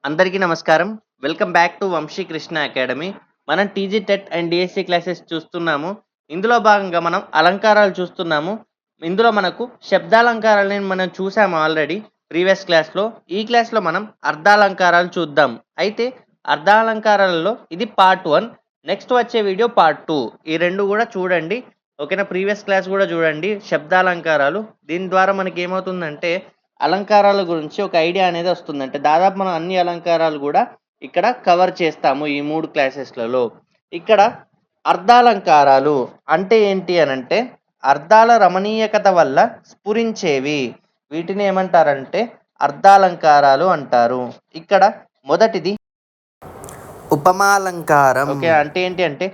అందరికీ నమస్కారం. Welcome back to Vamshi Krishna academy. మనం TG TET and DSC classes చూస్తున్నాము. ఇందులో భాగంగా మనం అలంకారాలు చూస్తున్నాము. ఇందులో మనకు శబ్దాలంకారాలని మనం చూసాము ఆల్రెడీ ప్రీవియస్ క్లాస్లో. ఈ క్లాస్లో మనం అర్ధాలంకారాలు చూద్దాం. అయితే అర్ధాలంకారాలలో ఇది పార్ట్ 1, నెక్స్ట్ వచ్చే వీడియో పార్ట్ 2. ఈ రెండు కూడా చూడండి, ఓకేనా. ప్రీవియస్ క్లాస్ కూడా చూడండి శబ్దాలంకారాలు. దీని ద్వారా మనకి ఏమవుతుందంటే అలంకారాల గురించి ఒక ఐడియా అనేది వస్తుంది. అంటే దాదాపు మనం అన్ని అలంకారాలు కూడా ఇక్కడ కవర్ చేస్తాము ఈ 3 క్లాసెస్లలో. ఇక్కడ అర్ధాలంకారాలు అంటే ఏంటి అనంటే అర్థాల రమణీయకత వల్ల స్ఫురించేవి. వీటిని ఏమంటారంటే అర్ధాలంకారాలు అంటారు. ఇక్కడ మొదటిది ఉపమాలంకారం. ఓకే, అంటే ఏంటి అంటే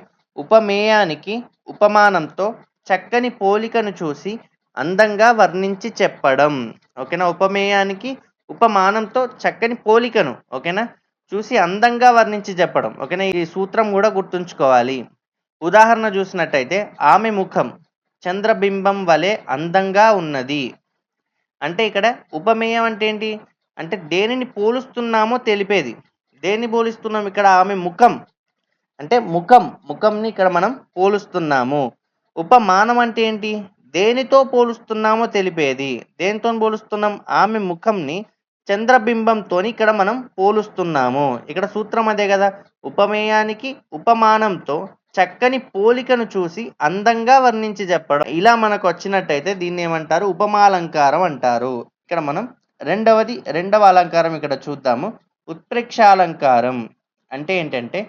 ఉపమేయానికి ఉపమానంతో చక్కని పోలికను చూసి అందంగా వర్ణించి చెప్పడం. ఓకేనా. ఉపమేయానికి ఉపమానంతో చక్కని పోలికను, ఓకేనా, చూసి అందంగా వర్ణించి చెప్పడం. ఓకేనా. ఈ సూత్రం కూడా గుర్తుంచుకోవాలి. ఉదాహరణ చూసినట్టయితే ఆమె ముఖం చంద్రబింబం వలె అందంగా ఉన్నది. అంటే ఇక్కడ ఉపమేయం అంటే ఏంటి అంటే దేనిని పోలుస్తున్నామో తెలిపేది. దేన్ని పోలుస్తున్నాం ఇక్కడ? ఆమె ముఖం అంటే ముఖంని ఇక్కడ మనం పోలుస్తున్నాము. ఉపమానం అంటే ఏంటి? దేనితో పోలుస్తున్నామో తెలిపేది. దేనితో పోలుస్తున్నాం? ఆమె ముఖంని చంద్రబింబంతో ఇక్కడ మనం పోలుస్తున్నాము. ఇక్కడ సూత్రం అదే కదా. ఉపమేయానికి ఉపమానంతో చక్కని పోలికను చూసి అందంగా వర్ణించి చెప్పడం. ఇలా మనకు వచ్చినట్టయితే దీన్ని ఏమంటారు? ఉపమాలంకారం అంటారు. ఇక్కడ మనం రెండవ అలంకారం ఇక్కడ చూద్దాము. ఉత్ప్రేక్షాలంకారం అంటే ఏంటంటే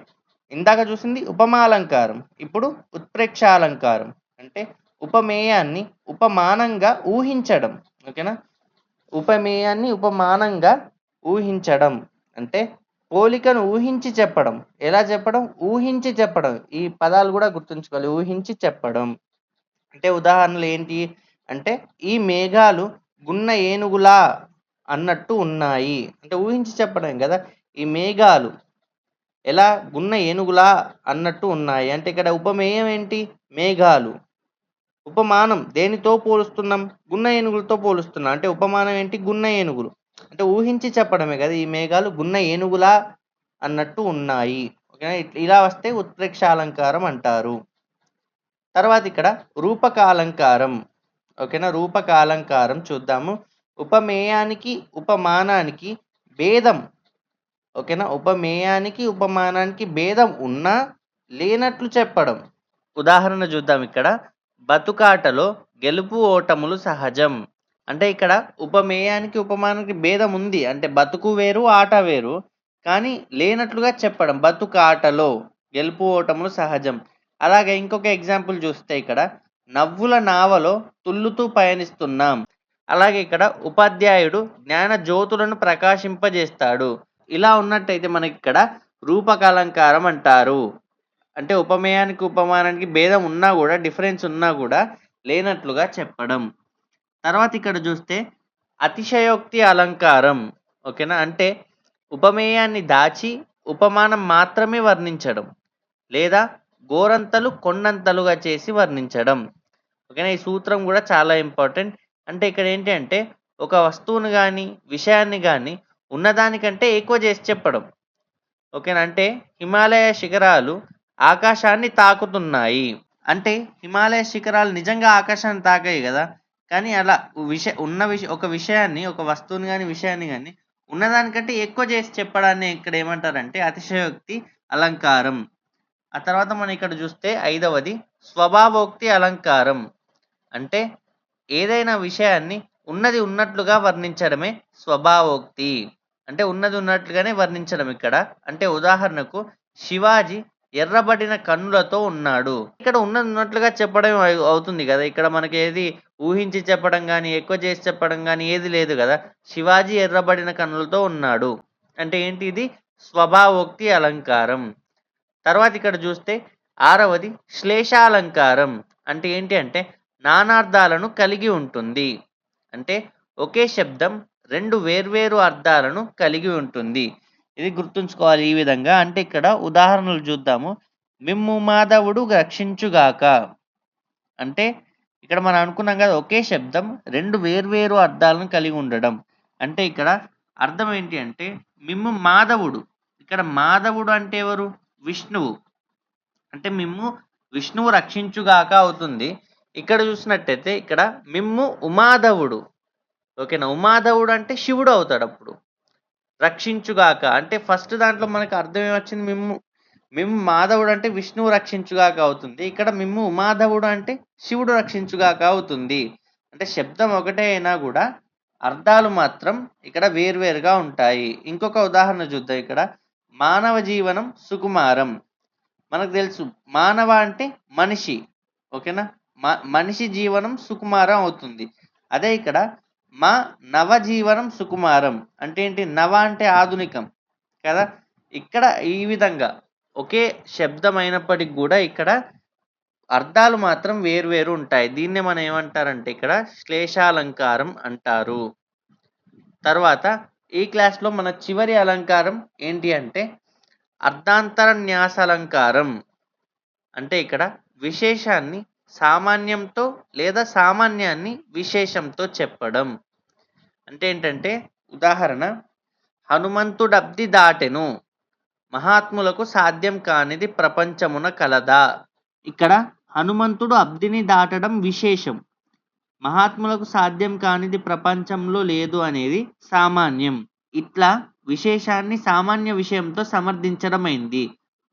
ఇందాక చూసింది ఉపమాలంకారం, ఇప్పుడు ఉత్ప్రేక్షాలంకారం అంటే ఉపమేయాన్ని ఉపమానంగా ఊహించడం. ఓకేనా. ఉపమేయాన్ని ఉపమానంగా ఊహించడం అంటే పోలికను ఊహించి చెప్పడం. ఎలా చెప్పడం? ఊహించి చెప్పడం. ఈ పదాలు కూడా గుర్తుంచుకోవాలి. ఊహించి చెప్పడం అంటే ఉదాహరణలు ఏంటి అంటే ఈ మేఘాలు గున్న ఏనుగులా అన్నట్టు ఉన్నాయి. అంటే ఊహించి చెప్పడం కదా. ఈ మేఘాలు ఎలా గున్న ఏనుగులా అన్నట్టు ఉన్నాయి. అంటే ఇక్కడ ఉపమేయం ఏంటి? మేఘాలు. ఉపమానం దేనితో పోలుస్తున్నాం? గున్న ఏనుగులతో పోలుస్తున్నాం. అంటే ఉపమానం ఏంటి? గున్న ఏనుగులు. అంటే ఊహించి చెప్పడమే కదా. ఈ మేఘాలు గున్న ఏనుగులా అన్నట్టు ఉన్నాయి. ఓకేనా. ఇలా వస్తే ఉత్ప్రేక్షాలంకారం అంటారు. తర్వాత ఇక్కడ రూపకాలంకారం. ఓకేనా. రూపకాలంకారం చూద్దాము. ఉపమేయానికి ఉపమానానికి భేదం. ఓకేనా. ఉపమేయానికి ఉపమానానికి భేదం ఉన్నా లేనట్లు చెప్పడం. ఉదాహరణ చూద్దాం. ఇక్కడ బతుకాటలో గెలుపు ఓటములు సహజం. అంటే ఇక్కడ ఉపమేయానికి ఉపమానానికి భేదం ఉంది. అంటే బతుకు వేరు, ఆట వేరు, కానీ లేనట్లుగా చెప్పడం. బతుకాటలో గెలుపు ఓటములు సహజం. అలాగే ఇంకొక ఎగ్జాంపుల్ చూస్తే ఇక్కడ నవ్వుల నావలో తుల్లుతూ పయనిస్తున్నాం. అలాగే ఇక్కడ ఉపాధ్యాయుడు జ్ఞాన జ్యోతులను ప్రకాశింపజేస్తాడు. ఇలా ఉన్నట్టయితే మనకి ఇక్కడ రూపకాలంకారం అంటారు. అంటే ఉపమేయానికి ఉపమానానికి భేదం ఉన్నా కూడా, డిఫరెన్స్ ఉన్నా కూడా లేనట్లుగా చెప్పడం. తర్వాత ఇక్కడ చూస్తే అతిశయోక్తి అలంకారం. ఓకేనా. అంటే ఉపమేయాన్ని దాచి ఉపమానం మాత్రమే వర్ణించడం, లేదా గోరంతలు కొండంతలుగా చేసి వర్ణించడం. ఓకేనా. ఈ సూత్రం కూడా చాలా ఇంపార్టెంట్. అంటే ఇక్కడ ఏంటి అంటే ఒక వస్తువును కానీ విషయాన్ని కానీ ఉన్నదానికంటే ఎక్కువ చేసి చెప్పడం. ఓకేనా. అంటే హిమాలయ శిఖరాలు ఆకాశాన్ని తాకుతున్నాయి. అంటే హిమాలయ శిఖరాలు నిజంగా ఆకాశాన్ని తాకాయి కదా. కానీ అలా ఒక విషయాన్ని, ఒక వస్తువుని కానీ విషయాన్ని కానీ ఉన్నదానికంటే ఎక్కువ చేసి చెప్పడాన్ని ఇక్కడ ఏమంటారంటే అతిశయోక్తి అలంకారం. ఆ తర్వాత మనం ఇక్కడ చూస్తే ఐదవది స్వభావోక్తి అలంకారం. అంటే ఏదైనా విషయాన్ని ఉన్నది ఉన్నట్లుగా వర్ణించడమే స్వభావోక్తి. అంటే ఉన్నది ఉన్నట్లుగానే వర్ణించడం ఇక్కడ. అంటే ఉదాహరణకు శివాజీ ఎర్రబడిన కన్నులతో ఉన్నాడు. ఇక్కడ ఉన్నది ఉన్నట్లుగా చెప్పడం అవుతుంది కదా. ఇక్కడ మనకి ఏది ఊహించి చెప్పడం కానీ ఎక్కువ చేసి చెప్పడం కానీ ఏది లేదు కదా. శివాజీ ఎర్రబడిన కన్నులతో ఉన్నాడు అంటే ఏంటి? ఇది స్వభావోక్తి అలంకారం. తర్వాత ఇక్కడ చూస్తే ఆరవది శ్లేషాలంకారం. అంటే ఏంటి అంటే నానార్థాలను కలిగి ఉంటుంది. అంటే ఒకే శబ్దం రెండు వేర్వేరు అర్థాలను కలిగి ఉంటుంది. ఇది గుర్తుంచుకోవాలి ఈ విధంగా. అంటే ఇక్కడ ఉదాహరణలు చూద్దాము. మిమ్ము మాధవుడు రక్షించుగాక. అంటే ఇక్కడ మనం అనుకున్నాం కదా, ఒకే శబ్దం రెండు వేర్వేరు అర్థాలను కలిగి ఉండడం. అంటే ఇక్కడ అర్థం ఏంటి అంటే మిమ్ము మాధవుడు. ఇక్కడ మాధవుడు అంటే ఎవరు? విష్ణువు. అంటే మిమ్ము విష్ణువు రక్షించుగాక అవుతుంది. ఇక్కడ చూసినట్టయితే ఇక్కడ మిమ్ము ఉమాధవుడు. ఓకేనా? ఉమాధవుడు అంటే శివుడు అవుతాడప్పుడు. రక్షించుగాక అంటే ఫస్ట్ దాంట్లో మనకు అర్థం ఏమొచ్చింది? మిమ్ము మాధవుడు అంటే విష్ణువు రక్షించుగాక అవుతుంది. ఇక్కడ మిమ్ము ఉమాధవుడు అంటే శివుడు రక్షించుగాక అవుతుంది. అంటే శబ్దం ఒకటే అయినా కూడా అర్థాలు మాత్రం ఇక్కడ వేర్వేరుగా ఉంటాయి. ఇంకొక ఉదాహరణ చూద్దాం ఇక్కడ. మానవ జీవనం సుకుమారం. మనకు తెలుసు మానవ అంటే మనిషి. ఓకేనా? మనిషి జీవనం సుకుమారం అవుతుంది. అదే ఇక్కడ మా నవజీవనం సుకుమారం అంటే ఏంటి? నవ అంటే ఆధునికం కదా! ఇక్కడ ఈ విధంగా ఒకే శబ్దం అయినప్పటికి కూడా ఇక్కడ అర్థాలు మాత్రం వేర్వేరు ఉంటాయి. దీన్నే మనం ఏమంటారంటే ఇక్కడ శ్లేషాలంకారం అంటారు. తర్వాత ఈ క్లాస్‌లో మన చివరి అలంకారం ఏంటి అంటే అర్థాంతర న్యాసాలంకారం. అంటే ఇక్కడ విశేషాన్ని సామాన్యంతో లేదా సామాన్యాన్ని విశేషంతో చెప్పడం. అంటే ఏంటంటే ఉదాహరణ హనుమంతుడబ్ది దాటెను. మహాత్ములకు సాధ్యం కానిది ప్రపంచమున కలదా? ఇక్కడ హనుమంతుడు అబ్దిని దాటడం విశేషం. మహాత్ములకు సాధ్యం కానిది ప్రపంచంలో లేదు అనేది సామాన్యం. ఇట్లా విశేషాన్ని సామాన్య విషయంతో సమర్థించడమైంది.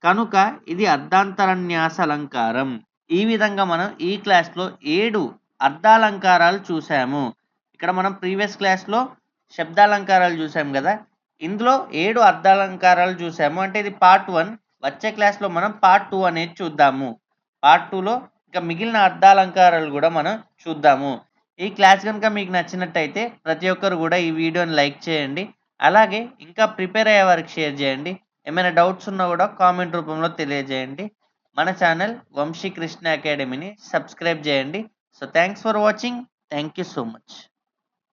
కనుక ఇది అర్థాంతరన్యాస అలంకారం. ఈ విధంగా మనం ఈ క్లాస్లో 7 అర్థాలంకారాలు చూసాము. ఇక్కడ మనం ప్రీవియస్ క్లాస్లో శబ్దాలంకారాలు చూసాం కదా. ఇందులో 7 అర్థాలంకారాలు చూసాము. అంటే ఇది పార్ట్ 1. వచ్చే క్లాస్లో మనం పార్ట్ 2 అనేది చూద్దాము. పార్ట్ 2లో ఇంకా మిగిలిన అర్థాలంకారాలు కూడా మనం చూద్దాము. ఈ క్లాస్ కనుక మీకు నచ్చినట్టయితే ప్రతి ఒక్కరు కూడా ఈ వీడియోని లైక్ చేయండి. అలాగే ఇంకా ప్రిపేర్ అయ్యే వారికి షేర్ చేయండి. ఏమైనా డౌట్స్ ఉన్నా కూడా కామెంట్ రూపంలో తెలియజేయండి. మన ఛానల్ వంశీ కృష్ణ అకాడమీని సబ్స్క్రైబ్ చేయండి. So thanks for watching. Thank you so much.